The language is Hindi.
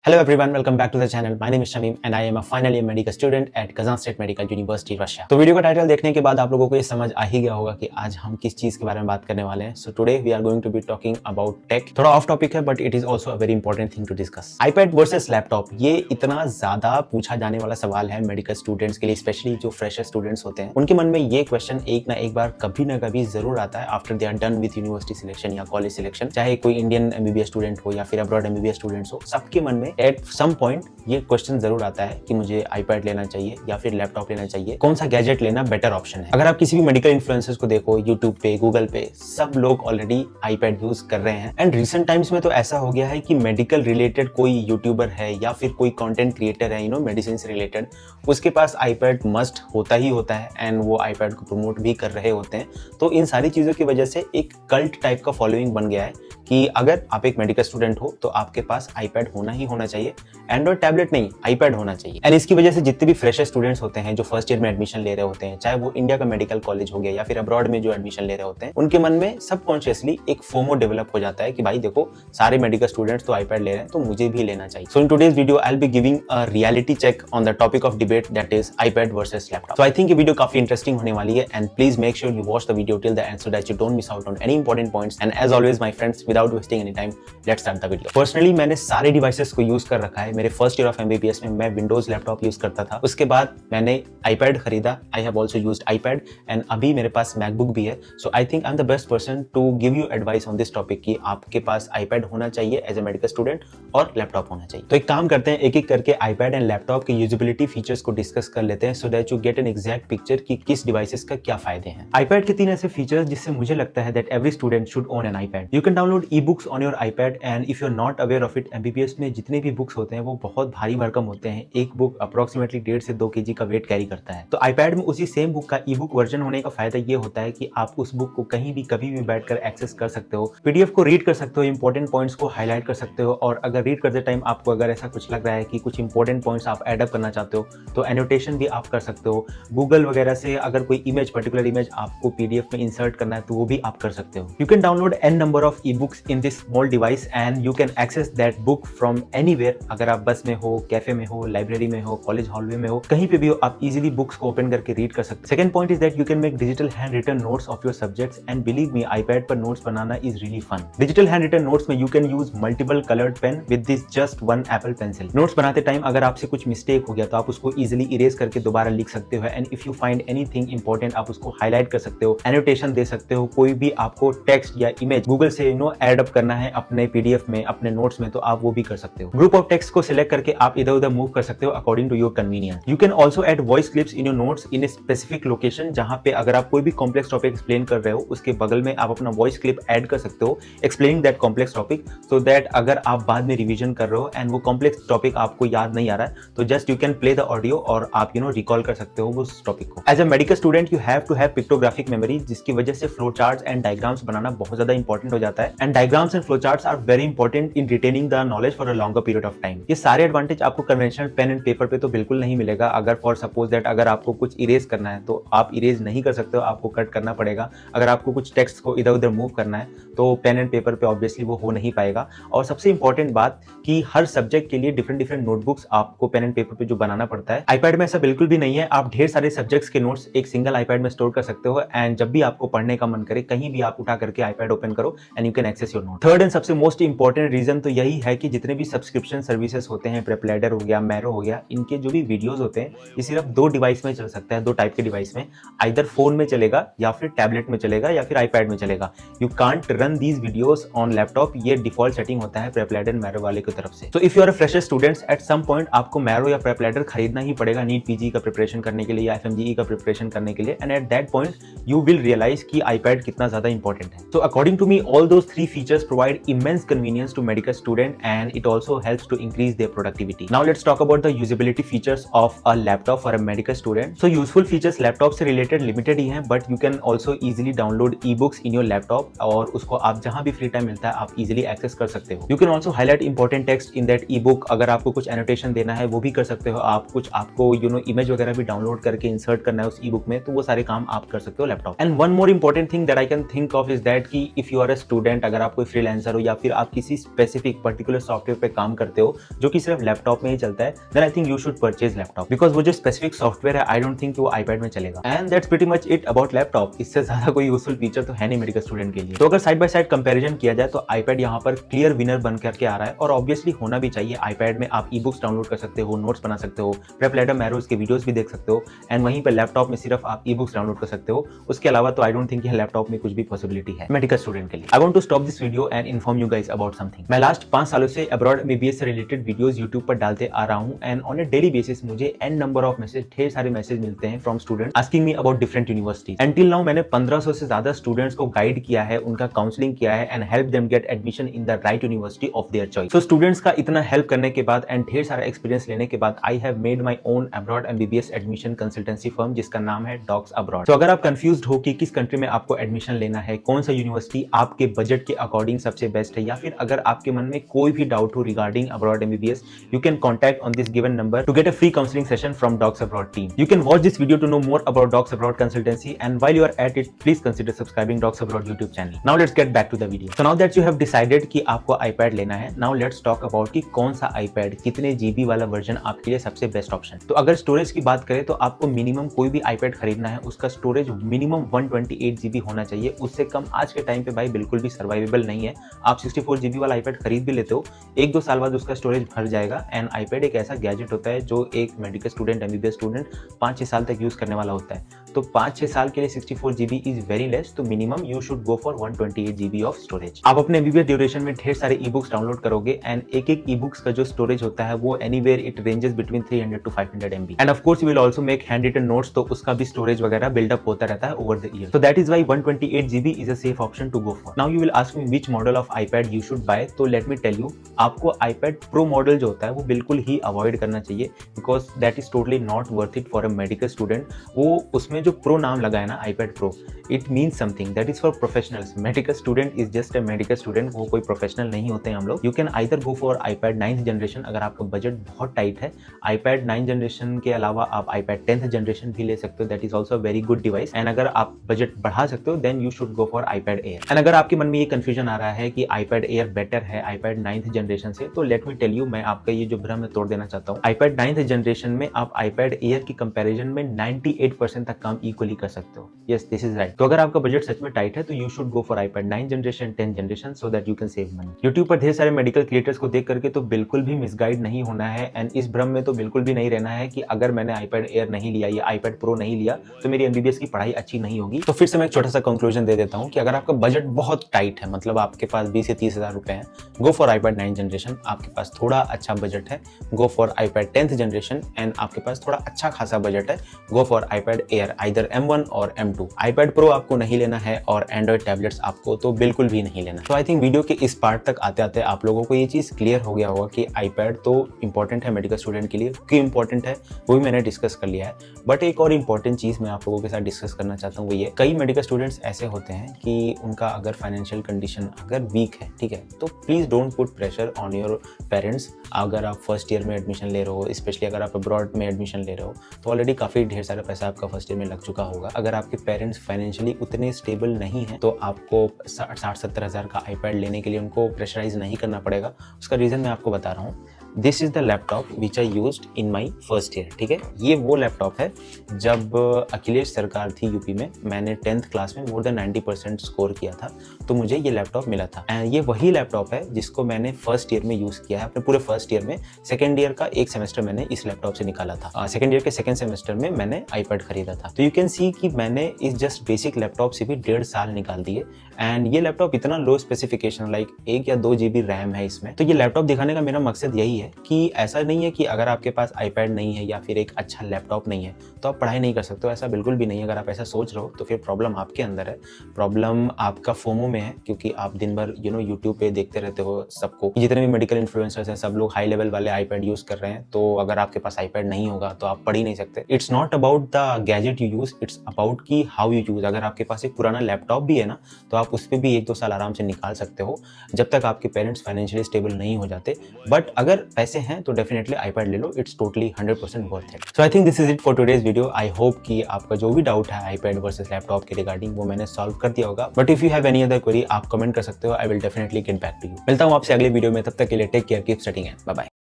Hello everyone, welcome back to the channel. My name is Shamim and I am a final year medical student at Kazan State Medical University, Russia. तो वीडियो का टाइटल देखने के बाद आप लोगों को ये समझ आ ही गया होगा कि आज हम किस चीज के बारे में बात करने वाले हैं. So today we are going to be talking about tech. थोड़ा ऑफ टॉपिक है but it is also a very important thing to discuss. iPad versus laptop, ये इतना ज्यादा पूछा जाने वाला सवाल है मेडिकल स्टूडेंट्स के लिए, स्पेशली जो फ्रेशर स्टूडेंट्स होते हैं. उनके मन में ये क्वेश्चन एक ना एक बार कभी ना कभी जरूर आता है after they are done with university selection या कॉलेज सिलेक्शन. चाहे कोई इंडियन एमबीबीएस स्टूडेंट हो या फिर अब्रॉड एमबीबीएस स्टूडेंट्स हो, सबके मन में एट सम पॉइंट ये क्वेश्चन जरूर आता है कि मुझे आईपैड लेना चाहिए या फिर लैपटॉप लेना चाहिए, कौन सा गैजेट लेना बेटर ऑप्शन है. अगर आप किसी भी मेडिकल इन्फ्लुएंसर्स को देखो यूट्यूब पे, गूगल पे, सब लोग ऑलरेडी आईपैड यूज कर रहे हैं. एंड रिसेंट टाइम्स में तो ऐसा हो गया है कि मेडिकल रिलेटेड कोई यूट्यूबर है या फिर कोई कंटेंट क्रिएटर है मेडिसिन से रिलेटेड, उसके पास आईपैड मस्ट होता ही होता है एंड वो आईपैड को प्रमोट भी कर रहे होते हैं. तो इन सारी चीजों की वजह से एक कल्ट टाइप का फॉलोइंग बन गया है कि अगर आप एक मेडिकल स्टूडेंट हो तो आपके पास आईपैड होना ही होना चाहिए. एंड्रॉइड टैबलेट नहीं, आईपैड होना चाहिए. एंड इसकी वजह से जितने भी फ्रेशर स्टूडेंट्स होते हैं जो फर्स्ट ईयर में एडमिशन ले रहे होते हैं, चाहे वो इंडिया का मेडिकल कॉलेज हो गया या फिर अब्रॉड में जो एडमिशन ले रहे होते हैं, उनके मन में सबकॉन्शियसली एक फोमो डेवलप हो जाता है कि भाई देखो सारे मेडिकल स्टूडेंट्स तो आईपैड ले रहे हैं तो मुझे भी लेना चाहिए. So in today's video I will be giving a reality check on the topic of debate that is iPad versus laptop. So I think ये वीडियो काफी इंटरेस्टिंग होने वाली है and please make sure you watch the video till the end so that you don't miss out on any important points. And as always my friends, without wasting any time, let's start the video. Personally मैंने सारे डिवाइसेस को यूज कर रखा है. मेरे फर्स्ट ईयर ऑफ एमबीबीएस में मैं विंडोज लैपटॉप यूज करता था. उसके बाद मैंने आईपैड खरीदा. I have also used iPad and अभी मेरे पास मैकबुक भी है. So I think I am the best person to give you advice on this topic कि आपके पास आईपैड होना चाहिए एज ए मेडिकल स्टूडेंट और लैपटॉप होना चाहिए. तो एक काम करते हैं, एक एक करके आईपैड एंड लैपटॉप के यूजेबिलिटी फीचर्स को डिस्कस कर लेते हैं सो that you get an exact picture कि किस डिवाइसेस का क्या फायदे हैं. आईपैड के 3 ऐसे फीचर्स जिससे मुझे लगता है that every student should own an iPad. You can download e books on your iPad and if you are not aware of it, MBBS में जितने भी बुक्स होते हैं वो बहुत भारी भरकम होते हैं. एक बुक अप्रोक्सीमेटली 1.5 से 2 kg का वेट कैरी करता है. तो आईपैड में उसी सेम बुक का ई बुक वर्जन होने का फायदा ये होता है कि आप उस बुक को कहीं भी कभी भी बैठकर एक्सेस कर सकते हो, पीडीएफ को रीड कर सकते हो, इंपॉर्टेंट पॉइंट्स को हाईलाइट कर सकते हो. और अगर रीड करते टाइम आपको अगर ऐसा कुछ लग रहा है कि कुछ इंपॉर्टेंट पॉइंट्स आप एड अप करना चाहते हो तो एनोटेशन भी आप कर सकते हो. गूगल वगैरह से अगर कोई इमेज, पर्टिकुलर इमेज आपको पीडीएफ में इंसर्ट करना है तो वो भी आप कर सकते हो. You can download an number of e books in this small device and you can access that book from anywhere. अगर आप बस में हो, कैफे में हो, लाइब्रेरी में हो, कॉलेज हॉलवे में हो, कहीं पे भी हो, आप इजीली बुक्स को ओपन करके रीड कर सकते हैं. Second point is that you can make digital hand written notes of your subjects and believe me, iPad पर नोट्स बनाना is really fun. Digital hand written notes में you can use multiple coloured pen with this just one Apple pencil. Notes बनाते टाइम अगर आपसे कुछ मिस्टेक हो गया तो आप उसको इजीली इरेज करके दोबारा लिख सकते हो. And if you find anything important आप उसको हाईलाइट कर सकते हो, एनोटेशन दे सकते हो. कोई भी आपको टेक्स्ट या इमेज गूगल से ऐड अप करना है अपने पीडीएफ में, अपने नोट्स में, तो आप वो भी कर सकते हो. ग्रुप ऑफ टेक्स्ट को सिलेक्ट करके आप इधर उधर मूव कर सकते हो according to your convenience. You can also add voice clips in your notes in a specific location, जहां पे अगर आप कोई भी कॉम्प्लेक्स टॉपिक एक्सप्लेन कर रहे हो उसके बगल में आप अपना वॉइस क्लिप ऐड कर सकते हो explaining that complex topic, so that अगर आप बाद में रिवीजन कर रहे हो एंड वो कॉम्प्लेक्स टॉपिक आपको याद नहीं आ रहा है तो just you can play the audio और आप रिकॉल कर सकते हो उस टॉपिक को. As a medical student you have to have pictographic memory, जिसकी वजह से फ्लो चार्ट्स एंड डायग्राम्स बनाना बहुत ज्यादा इंपॉर्टेंट हो जाता है. And diagrams and flow charts are very important in retaining the knowledge for a longer period of time. ये सारे एडवांटेज आपको कन्वेंशनल पेन एंड पेपर पे तो बिल्कुल नहीं मिलेगा. अगर फॉर सपोज दैट अगर आपको कुछ इरेज करना है तो आप इरेज नहीं कर सकते हो, आपको कट करना पड़ेगा. अगर आपको कुछ टेक्स्ट को इधर उधर मूव करना है तो पेन एंड पेपर पे ऑब्वियसली वो हो नहीं पाएगा. और सबसे इंपॉर्टेंट बात कि हर सब्जेक्ट के लिए डिफरेंट डिफरेंट नोटबुक्स आपको पेन एंड पेपर पे जो बनाना पड़ता है. आईपैड में ऐसा बिल्कुल भी नहीं है. आप ढेर सारे सब्जेक्ट्स के नोट्स एक सिंगल आईपैड में स्टोर कर सकते हो एंड जब भी आपको पढ़ने का मन करे कहीं भी आप उठा करके आईपैड ओपन करो and you can access your note. Third and सबसे मोस्ट इंपॉर्टेंट रीजन तो यही है कि जितने भी सब्सक्रिप्शन सर्विसेज होते हैं, प्रेपलैडर हो गया, मैरो हो गया, इनके जो भी वीडियोस होते हैं ये सिर्फ 2 डिवाइस में चल सकता है, 2 टाइप के डिवाइस में. आइदर फोन में चलेगा या फिर टैबलेट में चलेगा या फिर आईपैड में चलेगा. You can't run these videos on laptop. ये डिफॉल्ट सेटिंग होता है प्रेपलैडर मैरो वाले की तरफ से. So if you are a fresher students, at some point आपको मैरो या प्रेपलैडर खरीदना ही पड़ेगा नीट पीजी का प्रिपरेशन करने के लिए या एफएमजीई का प्रिपरेशन करने के लिए. And at that point you will realise कि आईपैड कितना ज्यादा इंपॉर्टेंट है. So according to me all those 3 features provide immense convenience to medical student and it also helps to increase their productivity. productivity. Now let's talk about the usability features of a laptop for a medical student. So useful features laptop से रिलेटेड लिमिटेड ही हैं, but you can also easily download e books in your laptop और उसको आप जहां भी फ्री टाइम मिलता है आप इजीली एक्सेस कर सकते हो. You can also highlight important text in that E book. अगर आपको कुछ एनोटेशन देना है वो भी कर सकते हो आप. कुछ आपको इमेज वगैरह भी डाउनलोड करके इंसर्ट करना है उस ई बुक में, तो वो सारे काम आप कर सकते हो laptop. And one more important thing that I can think of is that कि if you are a student, अगर आप कोई फ्रीलांसर हो या फिर आप किसी स्पेसिफिक पर्टिकुलर सॉफ्टवेयर पे काम करते हो जो कि सिर्फ लैपटॉप में ही चलता है, then I think you should purchase laptop, because वो जो स्पेसिफिक सॉफ्टवेयर है आई डोंट थिंक वो आईपैड में चलेगा. And that's pretty much it about laptop. इससे ज्यादा कोई यूजफुल फीचर तो है नहीं मेडिकल स्टूडेंट के लिए. तो अगर साइड बाय साइड कंपैरिजन किया जाए तो आईपैड यहाँ पर क्लियर विनर बन करके आ रहा है, और ऑब्वियसली होना भी चाहिए. आईपैड में आप ई बुक्स डाउनलोड कर सकते हो, नोट्स बना सकते हो, प्रेप लेटर मैरोज के वीडियोस भी देख सकते हो, एंड वहीं पर लैपटॉप में सिर्फ आप ई बुक्स डाउनलोड कर सकते हो. उसके अलावा तो आई डोंट थिंक लैपटॉप में कुछ भी पॉसिबिलिटी है मेडिकल स्टूडेंट के लिए. I want to stop this video and inform you guys about something. मैं लास्ट 5 सालों से अब्रॉड एमबीबीएस से रिलेटेड वीडियोस यूट्यूब पर डालते आ रहा हूं, and on a daily basis मुझे एन नंबर ऑफ मैसेज, ढेर सारे मैसेज मिलते हैं from student asking me about different universities. Until now मैंने 1500 से ज्यादा स्टूडेंट्स को गाइड किया है, उनका काउंसलिंग किया है and help them get admission in the right university of their choice. So students का इतना हेल्प करने के बाद एंड ढेर सारा एक्सपीरियंस लेने के बाद I have made my own abroad MBBS admission consultancy firm जिसका नाम है डॉक्स अब्रॉड. तो अगर आप कंफ्यूज्ड हो कि किस कंट्री में आपको एडमिशन लेना है, कौन सा यूनिवर्सिटी आपके बजट के अकॉर्डिंग सबसे बेस्ट है, या फिर अगर आपके मन में कोई भी डाउट हो regarding abroad MBBS, you can contact on this given number to get a free counseling session from Docs Abroad team. You can watch this video to know more about Docs Abroad consultancy, and while you are at it, please consider subscribing Docs Abroad YouTube channel. Now let's get back to the video. So now that you have decided कि आपको iPad लेना है, now let's talk about कि कौन सा iPad, कितने GB वाला वर्जन आपके लिए सबसे बेस्ट ऑप्शन. तो अगर स्टोरेज की बात करें तो आपको मिनिमम कोई भी iPad खरीदना है उसका स्टोरेज मिनिमम 128 GB होना चाहिए. उससे कम आज के टाइम पे भाई बिल्कुल भी सर्वाइवेबल नहीं है. आप 64 GB वाला iPad खरीद भी लेते हो, 1-2 साल बाद उसका स्टोरेज भर जाएगा. एंड आईपैड एक ऐसा गैजेट होता है जो एक मेडिकल स्टूडेंट, एमबीबीएस स्टूडेंट 5-6 साल तक यूज करने वाला होता है. तो 5-6 साल के लिए 64 GB इज वेरी लेस. तो minimum you should go for 128 GB of storage. आप अपने एमबीबीएस ड्यूरेशन में ढेर सारे ई बुक्स डाउनलोड करोगे, एंड एक ई बुक्स का जो स्टोरेज होता है वो anywhere it ranges between 300 to 500 MB. And of course you will also make hand written notes, तो उसका भी स्टोरेज वगैरह बिल्डअप होता रहता है over the year. So that is why 128 GB is a safe option to go for. Now you will ask me which model of iPad you should buy. तो लेट मी टेल यू, आपको आईपैड प्रो मॉडल जो होता है वो बिल्कुल ही अवॉइड करना चाहिए, because that is totally not worth it for a medical student. वो उसमें जो प्रो नाम लगा है ना iPad Pro, it means something, that is for professionals. Medical student is just a medical student, वो कोई प्रोफेशनल नहीं होते हैं हम लोग. You can either go for iPad 9th generation अगर आपका बजट बहुत टाइट है. iPad 9 जनरेशन के अलावा आप iPad 10th जनरेशन भी ले सकते हो, that is also very good device. And अगर आप बजट बढ़ा सकते हो then you should go for iPad Air. And अगर आपके मन में ये कंफ्यूजन आ रहा है कि iPad Air बेटर है iPad 9th जनरेशन से, तो लेट मी टेल यू, मैं आपका ये जो भ्रम है तोड़ देना चाहता हूँ. iPad 9th जनरेशन में आप iPad Air की कंपैरिजन में 98% तक काम इक्वली कर सकते हो. Yes, this is right. तो अगर आपका बजट सच में टाइट है तो you should go for iPad 9 generation, 10 generation, so that you can save money. YouTube पर ढेर सारे मेडिकल क्रिएटर्स को देख करके तो बिल्कुल भी मिसगाइड नहीं होना है, एंड इस भ्रम में तो बिल्कुल भी नहीं रहना है कि अगर मैंने iPad Air नहीं लिया या iPad Pro नहीं लिया तो मेरी एमबीबीएस की पढ़ाई अच्छी नहीं होगी. तो फिर से मैं एक छोटा सा कंक्लूजन दे देता हूँ कि अगर आपका बजट बहुत टाइट है, मतलब आपके पास 20 से 30 हज़ार रुपए हैं, गो फॉर iPad 9 जनरेशन. आपके पास थोड़ा अच्छा बजट है, गो for iPad 10th generation. And आपके पास थोड़ा अच्छा खासा बजट है, गो for iPad Air, either M1 और M2. iPad Pro आपको नहीं लेना है और एंड्रॉइड टैबलेट्स आपको तो बिल्कुल भी नहीं लेना. तो आई थिंक वीडियो के इस पार्ट तक आते आते आप लोगों को ये चीज़ क्लियर हो गया होगा कि iPad तो इंपॉर्टेंट है मेडिकल स्टूडेंट के लिए. क्यों इंपॉर्टेंट है वो भी मैंने डिस्कस कर लिया है, बट एक और इंपॉर्टेंट चीज़ मैं आप लोगों के साथ डिस्कस करना चाहता हूँ. वो ये, कई मेडिकल स्टूडेंट्स ऐसे होते हैं कि उनका अगर फाइनेंशियल कंडीशन अगर वीक है, ठीक है, तो please don't put pressure on your parents. अगर आप फर्स्ट ईयर में एडमिशन ले रहे हो, स्पेशली अगर आप अब्रॉड में एडमिशन ले रहे हो, तो ऑलरेडी काफ़ी ढेर सारा पैसा आपका फर्स्ट ईयर में लग चुका होगा. अगर आपके पेरेंट्स फाइनेंशियली उतने स्टेबल नहीं है तो आपको 60-70 हज़ार का iPad लेने के लिए उनको प्रेशराइज नहीं करना पड़ेगा. उसका रीज़न मैं आपको बता रहा हूँ. This is the laptop which I used in my first year. ठीक है, ये वो लैपटॉप है जब अखिलेश सरकार थी यूपी में, मैंने 10th क्लास में मोर देन 90% स्कोर किया था, तो मुझे ये लैपटॉप मिला था. एंड ये वही लैपटॉप है जिसको मैंने फर्स्ट ईयर में यूज़ किया है, अपने पूरे फर्स्ट ईयर में. सेकेंड ईयर का एक सेमेस्टर मैंने इस लैपटॉप से निकाला था. सेकेंड ईयर के सेकेंड सेमेस्टर में मैंने iPad खरीदा था. तो यू कैन सी कि मैंने इस जस्ट बेसिक लैपटॉप से भी 1.5 साल निकाल दिए. एंड ये लैपटॉप इतना लो स्पेसिफिकेशन, लाइक 1 या 2 GB रैम है इसमें. तो ये लैपटॉप दिखाने का मेरा मकसद यही है है कि ऐसा नहीं है कि अगर आपके पास आईपैड नहीं है या फिर एक अच्छा लैपटॉप नहीं है तो आप पढ़ाई नहीं कर सकते हो, ऐसा बिल्कुल भी नहीं है। अगर आप ऐसा सोच रहे हो तो फिर प्रॉब्लम आपके अंदर है, प्रॉब्लम आपका फोमो में है, क्योंकि आप दिन भर यूट्यूब पे देखते रहते हो सबको, जितने भी मेडिकल इन्फ्लुएंसर्स हैं सब लोग हाई लेवल वाले आईपैड यूज कर रहे हैं। तो अगर आपके पास आईपैड नहीं होगा तो आप पढ़ ही नहीं सकते। It's not about the gadget you use, it's about की हाउ यू यूज। अगर आपके पास एक पुराना लैपटॉप भी है ना तो आप उस पर भी 1-2 साल आराम से निकाल सकते हो, जब तक आपके पेरेंट्स फाइनेंशियली स्टेबल नहीं हो जाते। बट अगर पैसे हैं तो डेफिनेटली आईपैड ले लो, it's totally 100% worth it. So I think this is it for today's video. I hope कि आपका जो भी डाउट है आईपैड वर्सेस लैपटॉप के रिगार्डिंग वो मैंने सॉल्व कर दिया होगा। But if you have any other query आप कमेंट कर सकते हो, I will definitely get back to you. मिलता हूँ आपसे अगले वीडियो में, तब तक के लिए take care, keep studying and bye bye.